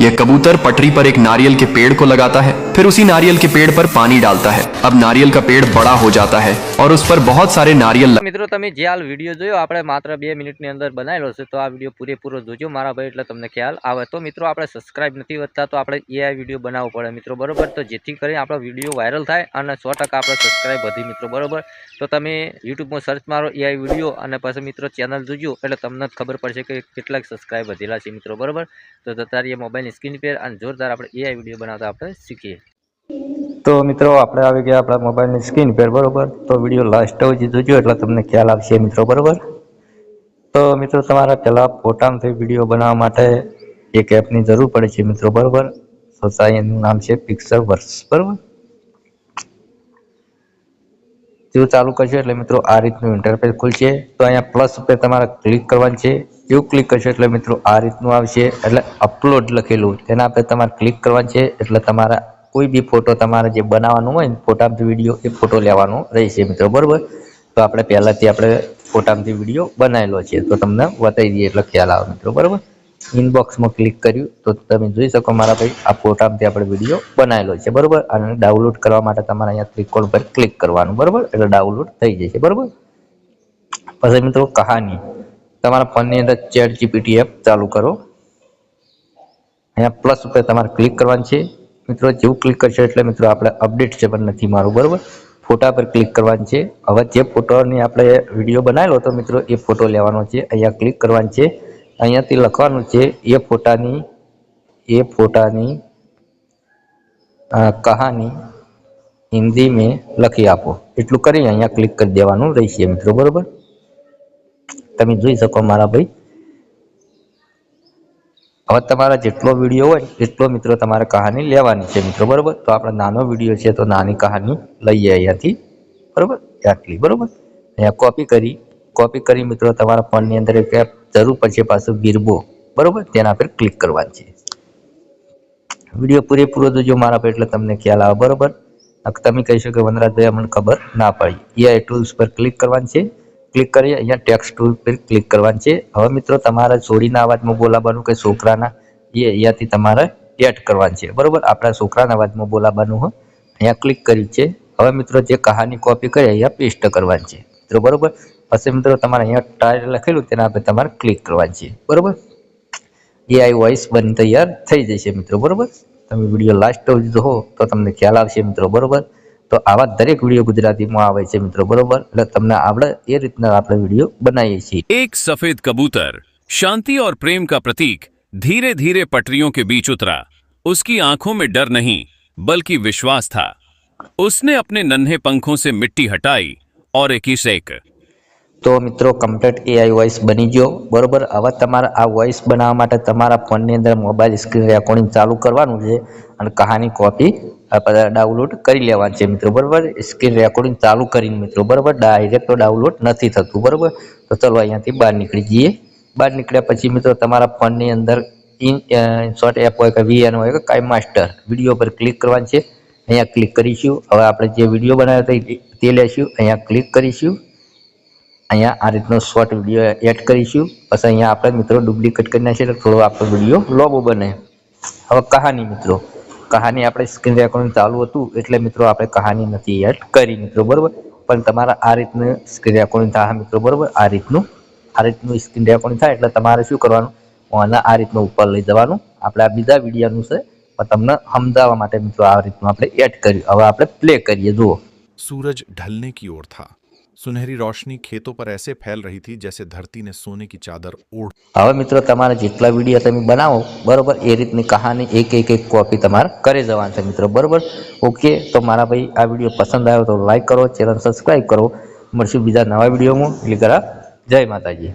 यह कबूतर पटरी पर एक नारियल के पेड़ को लगाता है, फिर उसी नारियल के पेड़ पर पानी डालता है। अब नारियल का पेड़ बड़ा हो जाता है और उस पर बहुत सारे नारियल। મિત્રો તમે જે હાલ વિડીયો જોયો આપણે માત્ર 2 મિનિટની અંદર બનાવેલો છે, તો આ વિડીયો પૂરેપૂરો જોજો મારા ભાઈ, એટલે તમને ખ્યાલ આવે। તો મિત્રો આપણે સબસ્ક્રાઇબ નથી વધતા તો આપણે એઆઈ વિડીયો બનાવવો પડે મિત્રો, બરોબર। તો જેથી કરીને આપણો વિડીયો વાયરલ થાય અને 100% આપણે સબસ્ક્રાઇબ વધી મિત્રો, બરોબર। તો તમે યુટ્યુબમાં સર્ચ મારો એઆઈ વિડીયો અને પછી મિત્રો ચેનલ જોજો એટલે તમને ખબર પડશે કે કેટલાક સબસ્ક્રાઇબ વધેલા છે મિત્રો, બરોબર। તો તારી મોબાઈલની સ્ક્રીન પર અને જોરદાર આપણે એઆઈ વિડીયો બનાવતા આપણે શીખીએ। તો મિત્રો આપણે આવી ગયા આપણા મોબાઈલની સ્ક્રીન પર, બરોબર। તો વિડીયો લાસ્ટ સુધી જોજો એટલે તમને ખ્યાલ આવશે મિત્રો, બરોબર। તો મિત્રો તમારે પહેલાં ફોટામાંથી વિડીયો બનાવવા માટે એક એપની જરૂર પડે છે મિત્રો, બરોબર। તો એનું નામ છે પિક્સલવર્ક્સ, બરોબર। જેવું ચાલુ કરશો એટલે મિત્રો આ રીતનું ઇન્ટરફેસ ખુલશે। તો અહીંયા પ્લસ ઉપર તમારે ક્લિક કરવાનું છે। જેવું ક્લિક કરશો એટલે મિત્રો આ રીતનું આવશે, એટલે અપલોડ લખેલું તેના પર તમારે ક્લિક કરવાનું છે। એટલે તમારા કોઈ બી ફોટો તમારે જે બનાવવાનું હોય ને ફોટામાંથી વિડીયો, એ ફોટો લેવાનો રહેશે મિત્રો, બરોબર। તો આપણે પહેલાંથી આપણે ફોટામાંથી વિડીયો બનાવેલો છે તો તમને બતાવી દઈએ એટલે ખ્યાલ આવે મિત્રો, બરોબર। ઇનબોક્સમાં ક્લિક કર્યું તો તમે જોઈ શકો મારા ભાઈ આ ફોટામાંથી આપણે વિડીયો બનાવેલો છે, બરોબર। અને ડાઉનલોડ કરવા માટે તમારે અહીંયા ત્રિકોણ પર ક્લિક કરવાનું, બરોબર, એટલે ડાઉનલોડ થઈ જશે, બરોબર। પછી મિત્રો કહાની તમારા ફોનની અંદર ચેટ જીપીટી એપ ચાલુ કરો। અહીંયા પ્લસ ઉપર તમારે ક્લિક કરવાનું છે મિત્રો। જેવું ક્લિક કરશો એટલે મિત્રો આપણે અપડેટ છે પણ નથી મારું, બરોબર। ફોટા પર ક્લિક કરવાનું છે। હવે જે ફોટોની આપણે વિડીયો બનાવેલો હતો મિત્રો એ ફોટો લેવાનો છે। અહીંયા ક્લિક કરવાનું છે। અહીંયાથી લખવાનું છે એ ફોટાની કહાની હિન્દી में લખી આપો, એટલું કરી અહીંયા ક્લિક કરી દેવાનું રહેશે મિત્રો, બરોબર। તમે જોઈ શકો મારા ભાઈ હવે તમારા જેટલો વિડીયો હોય એટલો મિત્રો તમારે કહાની લેવાની છે મિત્રો, બરોબર। તો આપણે નાનો વિડીયો છે તો નાની કહાની લઈએ અહીંયાથી, બરોબર, આટલી, બરોબર। અહીંયા કોપી કરી મિત્રો તમારા ફોનની અંદર એક એપ જરૂર પડશે પાછું બિરબો, બરોબર, તેના પર ક્લિક કરવાનું છે। વિડીયો પૂરેપૂરો જોજો મારા પર એટલે તમને ખ્યાલ આવે, બરોબર। તમે કહી શકો કે વનરાજભાઈ અમને ખબર ના પડી। એઆઈ ટૂલ્સ પર ક્લિક કરવાનું છે। ક્લિક કરી અહીંયા ટેક્સ્ટ ટૂલ પર ક્લિક કરવાનું છે। હવે મિત્રો તમારે છોડીના અવાજમાં બોલાવવાનું કે છોકરાના, એ અહીંયાથી તમારે એડ કરવાનું છે, બરોબર। આપણા છોકરાના અવાજમાં બોલાવવાનું હોય, અહીંયા ક્લિક કર્યું છે। હવે મિત્રો જે કહાની કોપી કરી અહીંયા પેસ્ટ કરવાની છે મિત્રો, બરોબર। પછી મિત્રો તમારે અહીંયા ટાઇટલ લખેલું તેના પર તમારે ક્લિક કરવાનું છે, બરોબર। એઆઈ વોઇસ બની તૈયાર થઈ જશે મિત્રો, બરોબર। તમે વિડીયો લાસ્ટ સુધી જુઓ તો તમને ખ્યાલ આવશે મિત્રો, બરોબર। તો આવા દરેક વિડીયો ગુજરાતીમાં આવે છે મિત્રો, બરોબર, એટલે તમને આવડે એ રીતના આપણે વિડીયો બનાવીએ છીએ। एक सफेद कबूतर शांति और प्रेम का प्रतीक धीरे धीरे पटरियों के बीच उतरा। उसकी आंखों में डर नहीं बल्कि विश्वास था। उसने अपने नन्हे पंखों से मिट्टी हटाई और एक ही सेक। तो મિત્રો કમ્પ્લીટ એઆઈ વોઇસ બની ગયો, બરોબર। હવે તમારે આ વોઇસ બનાવવા માટે તમારા ફોનની અંદર મોબાઈલ સ્ક્રીન રેકોર્ડિંગ ચાલુ કરવાનું છે અને કહાની કોપી ડાઉનલોડ કરી લેવાની છે મિત્રો, બરોબર। સ્ક્રીન રેકોર્ડિંગ ચાલુ કરીને મિત્રો, બરોબર, ડાયરેક્ટ તો ડાઉનલોડ નથી થતું, બરોબર। તો ચલો અહીંયાથી બહાર નીકળી જઈએ। બહાર નીકળ્યા પછી મિત્રો તમારા ફોનની અંદર શોર્ટ એપ હોય કે વીએન હોય કે કાઈ માસ્ટર વિડીયો પર ક્લિક કરવાનું છે। અહીંયા ક્લિક કરીશું। હવે આપણે જે વિડીયો બનાવ્યો હતો તે લેશું, અહીંયા ક્લિક કરીશું। અહીંયા આ રીતનો શોર્ટ વિડીયો એડ કરીશું। પછી અહીંયા આપણે મિત્રો ડુપ્લિકેટ કરી નાખીએ એટલે થોડો આપણો વિડીયો લોબો બને। હવે કહાની મિત્રો, કહાની આપણે સ્ક્રીન રેકોર્ડિંગ ચાલુ હતું એટલે મિત્રો આપણે કહાની નથી એડ કરી મિત્રો, બરોબર। પણ તમારે આ રીતનું સ્ક્રીન રેકોર્ડિંગ થાય મિત્રો, બરોબર। આ રીતનું સ્ક્રીન રેકોર્ડિંગ થાય એટલે તમારે શું કરવાનું, અને આ રીતનું ઉપર લઈ જવાનું। આપણે આ બીજા વિડીયોનું છે પણ તમને સમજાવવા માટે મિત્રો આ રીતનું આપણે એડ કર્યું। હવે આપણે પ્લે કરીએ, જુઓ। सूरज ढलने की ओर था। सुनहरी रोशनी खेतों पर ऐसे फैल रही थी जैसे धरती ने सोने की चादर ओढ़। હવે મિત્રો તમારે જેટલા વિડીયો તમે બનાવો, બરોબર, એ રીતની કહાની એક કોપી તમારે કરી જવાની છે મિત્રો, બરોબર। ઓકે, તો મારા ભાઈ આ વિડીયો પસંદ આવ્યો તો લાઈક કરો, ચેનલ સબસ્ક્રાઈબ કરો। મળશું બીજા નવા વિડીયોમાં। એટલે જય માતાજી।